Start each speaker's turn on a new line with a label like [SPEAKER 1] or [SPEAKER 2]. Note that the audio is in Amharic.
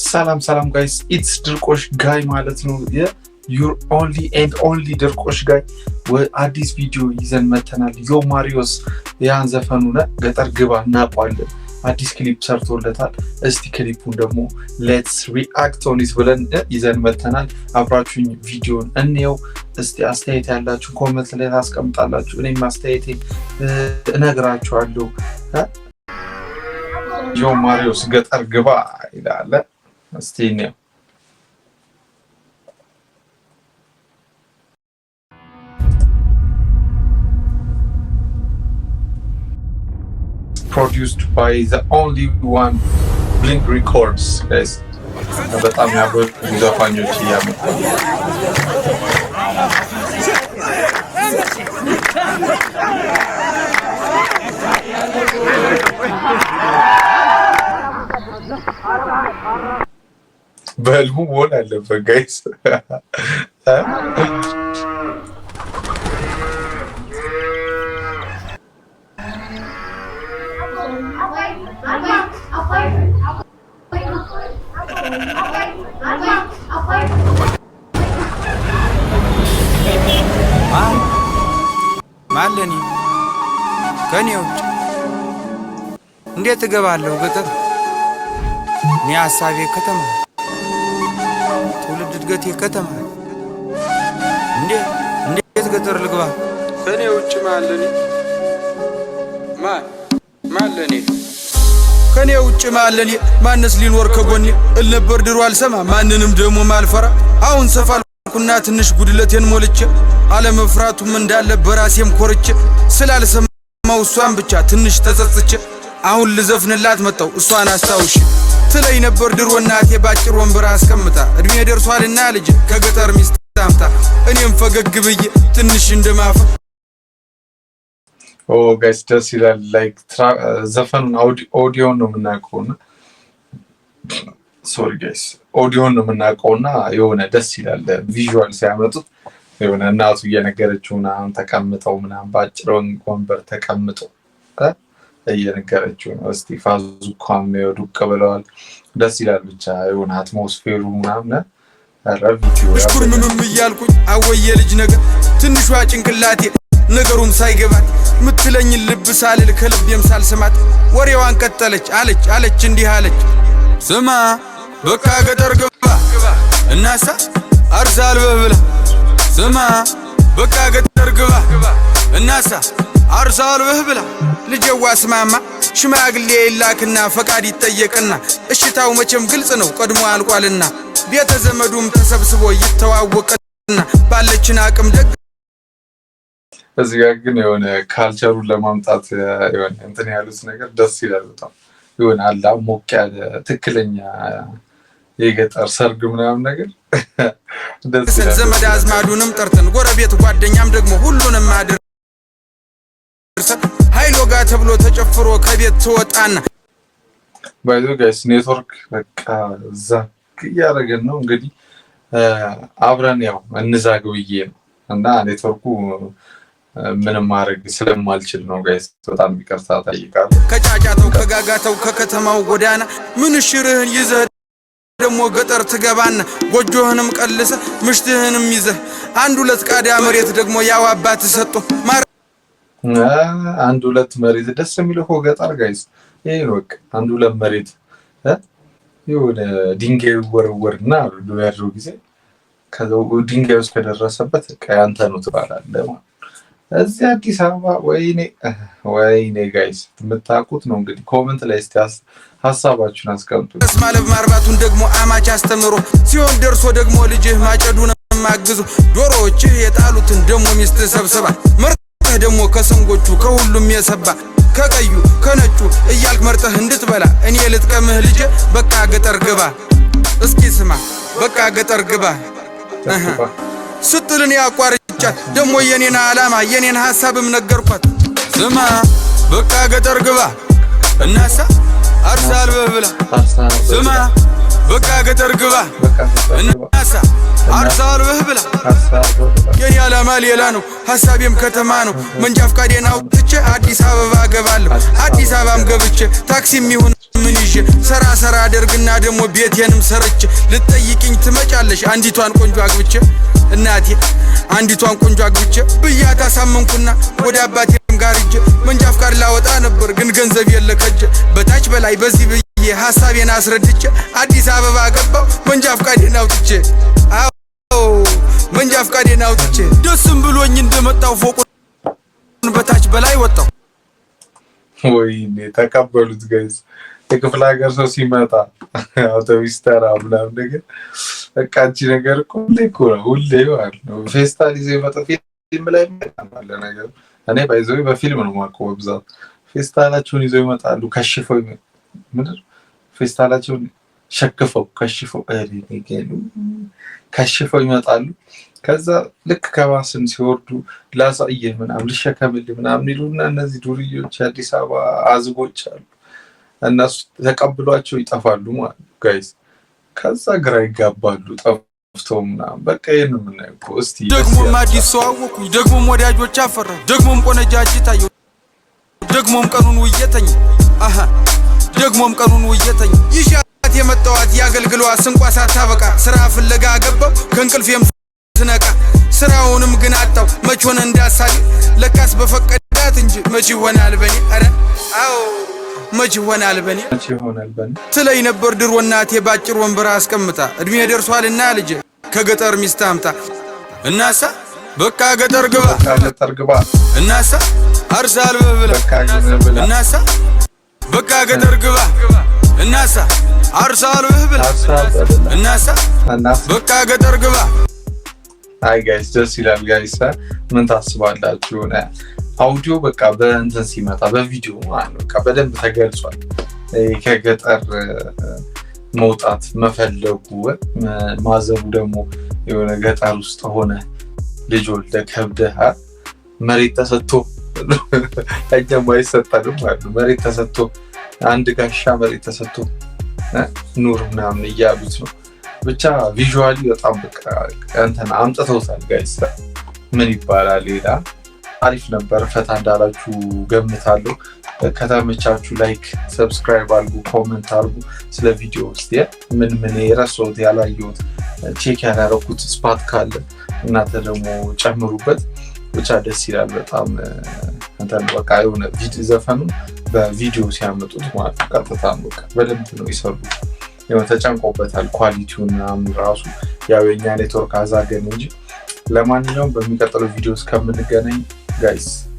[SPEAKER 1] ሰላም ጋይስ ኢትስ ድርቆሽ ጋይ ማለት ነው። your only and only ድርቆሽ ጋይ አዲስ ቪዲዮ ይዘን መተናል። ዮ ማሪዮስ ያን ዘፈኑና ገጠር ግባ እናቋለን አዲስ ክሊፕ ሰርቶለታል። እስቲ ክሊፑን ደግሞ let's react on it ብለን ይዘን መተናል። አብራችሁኝ ቪዲዮን እንየው። እስቲ አስተያየት ያላችሁ ኮሜንት ላይ ታስቀምጣላችሁ። እኔም አስተያየቴ እነግራችኋለሁ። ዮ ማሪዮስ ገጠር ግባ ይላል። እስቲ እንየው። Produced by the only one Blink Records, guys. በጣም ያበሩ ዘፋኞች ያመጣሉ። በልሙ ሆነ አለበት ጋይስ።
[SPEAKER 2] ማለኒ ከኔው እንዴት እገባለሁ ገጠር? እኔ ሐሳቤ ከተማ ትውልድ እድገቴ ከተማ እንዴት ገጠር ልግባ? ከኔው ውጭ ማለኒ ማለኒ ከኔው ውጭ ማለኒ ማንስ ሊኖር ከጎኔ እልነበር ድሮ አልሰማ ማንንም ደሞ ማልፈራ አሁን ሰፋልኩና ትንሽ ጉድለቴን ሞልቼ አለመፍራቱም እንዳለ በራሴም ኮርቼ ስላልሰማው እሷን ብቻ ትንሽ ተጸጽቼ አሁን ልዘፍንላት መጣው እሷን አስታውሽ ትለይ ነበር ድሮ እናቴ ባጭር ወንበር አስቀምጣ እድሜ ደርሷልና ልጅ ከገጠር ሚስት ታምጣ እኔም ፈገግ ብዬ ትንሽ እንደማፈ
[SPEAKER 1] ጋይስ ደስ ይላል። ላይክ ዘፈኑን ኦዲዮ ነው የምናውቀውና ሶሪ ጋይስ ኦዲዮ ነው የምናውቀውና የሆነ ደስ ይላል። ቪዥዋል ሲያመጡት የሆነ እናቱ እየነገረችው ምናምን ተቀምጠው ምናምን ባጭር ወንበር ተቀምጠው እየነገረችው ነው። እስቲ ፋዙካም ይወዱቅ ብለዋል። ደስ ይላል ብቻ የሆነ አትሞስፌሩ ምናምን ቪዲዮ
[SPEAKER 2] እሽኩር ምንም እያልኩኝ አወየ ልጅ ነገር ትንሿ ጭንቅላቴ ነገሩም ሳይገባት ምትለኝ ልብ ሳልል ከልቤም ሳልሰማት ወሬዋን ቀጠለች አለች እንዲህ አለች ስማ በቃ ገጠር ግባ እናሳ አርሳል በብላ ስማ በቃ ገጠር ግባ እናሳ አርሳል በብላ ልጅዋ ስማማ ሽማግሌ ይላክና ፈቃድ ይጠየቅና እሽታው መቼም ግልጽ ነው ቀድሞ አልቋልና ቤተ ዘመዱም ተሰብስቦ ይተዋወቅና ባለችን አቅም ደግ
[SPEAKER 1] እዚህ ጋር ግን የሆነ ካልቸሩን ለማምጣት የሆነ እንትን ያሉት ነገር ደስ ይላል። በጣም የሆነ አላ ሞቅ ያለ ትክክለኛ የገጠር ሰርግ ምናምን ነገር ደስ ይላል።
[SPEAKER 2] ዘመድ አዝማዱንም ጠርተን ጎረቤት ጓደኛም ደግሞ ሁሉንም አድርሰን ኃይሎ ጋር ተብሎ ተጨፍሮ ከቤት ተወጣና
[SPEAKER 1] ባይዞ ጋይስ ኔትወርክ በቃ ዛክ ያረገን ነው እንግዲህ አብረን ያው እንዛግብዬ ነው እና ኔትወርኩ ምንም ማድረግ ስለማልችል ነው ጋይስ በጣም ይቅርታ ጠይቃለሁ።
[SPEAKER 2] ከጫጫተው ከጋጋተው ከከተማው ጎዳና ምን ሽርህን ይዘህ ደሞ ገጠር ትገባና ጎጆህንም ቀልሰ ምሽትህንም ይዘህ አንድ ሁለት ቃዳ መሬት ደግሞ ያው አባት ሰጥቶ
[SPEAKER 1] አንድ ሁለት መሬት ደስ የሚለው ገጠር ጋይስ ይሄ ነው። አንድ ሁለት መሬት የሆነ ድንጋይ ወርወርና ያለው ጊዜ ከዛው ድንጋይ ውስጥ ከደረሰበት ያንተ ነው ትባላለህ ማለት እዚህ አዲስ አበባ ወይኔ ጋይስ የምታውቁት ነው እንግዲህ ኮሜንት ላይ እስቲ ሐሳባችሁን አስቀምጡ።
[SPEAKER 2] ማለብ ማርባቱን ደግሞ አማች አስተምሮ ሲሆን ደርሶ ደግሞ ልጅህ ማጨዱን ማግዙ ዶሮዎችህ የጣሉትን ደግሞ ሚስት ሰብስባ መርጠህ ደግሞ ከሰንጎቹ ከሁሉም የሰባ ከቀዩ ከነጩ እያልክ መርጠህ እንድትበላ እኔ ልጥቀምህ ልጅ በቃ ገጠር ግባ እስኪ ስማ በቃ ገጠር ግባ ስትልን ያቋርጫት ደሞ የኔና አላማ የኔን ሐሳብም ነገርኳት ስማ በቃ ገጠር ግባ እናሳ አርሳል በብላ ስማ በቃ ገጠር ግባ እናሳ አርሳልህ ብላ የኔ ዓላማ ሌላ ነው ሐሳቤም ከተማ ነው መንጃ ፈቃዴን አውጥቼ አዲስ አበባ ገባለሁ አዲስ አበባም ገብቼ ታክሲም ይሁን ምን ይዤ ሰራ አደርግና ደሞ ቤቴንም ሰርቼ ልትጠይቂኝ ትመጫለሽ አንዲቷን ቆንጆ አግብቼ እናቴ አንዲቷን ቆንጆ አግብቼ ብያት አሳመንኩና ወደ አባቴም ጋር ሂጄ መንጃ ፈቃድ ላወጣ ነበር ግን ገንዘብ የለከጀ በታች በላይ በዚህ ብዬ ሐሳቤን አስረድቼ አዲስ አበባ ገባው መንጃ ፈቃዴን አውጥቼ መንጃ ፈቃዴን አውጥቼ ደስም ብሎኝ እንደመጣው ፎቁን በታች በላይ ወጣው
[SPEAKER 1] ወይኔ ተቀበሉት ጋይስ የክፍለ ሀገር ሰው ሲመጣ አውቶቡስ ተራ ምናምን ነገር በቃ አንቺ ነገር ሁሌ እኮ ነው ሁሌ ማለት ነው ፌስታል ይዘው ይመጣ ፊልም ላይ ማለት ነገር እኔ ባይዘው በፊልም ነው ማውቀው በብዛት ፌስታላቸውን ይዘው ይመጣሉ ከሽፈው ምንድን ፌስታላቸውን ሸክፈው ከሽፈው ከሽፈው ይመጣሉ ከዛ ልክ ከባስም ሲወርዱ ላሳየ ምናምን ልሸከምልህ ምናምን ይሉና እነዚህ ዱርዮች አዲስ አበባ አዝቦች አሉ እነሱ ተቀብሏቸው ይጠፋሉ ማለት ጋይስ ከዛ ግራ ይጋባሉ ጠፍተው ምናምን በቃ ይሄን ምን ነው እስቲ
[SPEAKER 2] ደግሞም አዲስ ሰው አወኩኝ ደግሞም ወዳጆች አፈራሁ ደግሞም ቆነጃጅታየሁ ደግሞም ቀኑን ውየተኝ ደግሞም ቀኑን ውየተኝ ይሻት የመጣዋት ያገልግሏ ስንቋ ሳታበቃ ስራ ፍለጋ ገባው ከእንቅልፌም ስነቃ ስራውንም ግን አጣው መች ሆነ እንዳሳቢ ለካስ በፈቀዳት እንጂ መች ይሆናል በኔ አረ አው መች ይሆናል በኔ ትለይ ነበር ድሮ እናቴ ባጭር ወንበር አስቀምጣ እድሜ ደርሷልና ልጅ ከገጠር ሚስት አምጣ እናሳ በቃ ገጠር ግባ እናሳ አርሳል ብላ እናሳ በቃ ገጠር ግባ እናሳ አርሳል ብላ እናሳ በቃ ገጠር ግባ
[SPEAKER 1] አይ ጋይስ ደስ ይላል ጋይስ ምን ታስባላችሁ አውዲዮ በቃ በእንትን ሲመጣ በቪዲዮ ማለት በቃ በደንብ ተገልጿል ከገጠር መውጣት መፈለጉ ማዘሩ ደግሞ የሆነ ገጠር ውስጥ ሆነ ልጅ ወልደ ከብደህ መሬት ተሰጥቶ እኛም አይሰጣንም ማለት መሬት ተሰጥቶ አንድ ጋሻ መሬት ተሰጥቶ ኑር ምናምን እያሉት ነው ብቻ ቪዥዋሊ በጣም በቃ እንትን አምጥተውታል ጋይስ ምን ይባላል ሌላ አሪፍ ነበር ፈታ እንዳላችሁ ገምታለሁ ከተመቻችሁ ላይክ ሰብስክራይብ አድርጉ ኮሜንት አድርጉ ስለ ቪዲዮ ውስጥ ምን የረሳሁት ያላየሁት ቼክ ያላረኩት ስፓት ካለ እናንተ ደግሞ ጨምሩበት ብቻ ደስ ይላል በጣም እንትን በቃ የሆነ ቪዲዮ ዘፈኑ በቪዲዮ ሲያመጡት ማለት ቀጥታ በቃ በደንብ ነው ይሰሩት የሆነ ተጨንቆበታል ኳሊቲውና ራሱ ያው የኛ ኔትወርክ አዛገን እንጂ ለማንኛውም በሚቀጥለው ቪዲዮ እስከምንገናኝ guys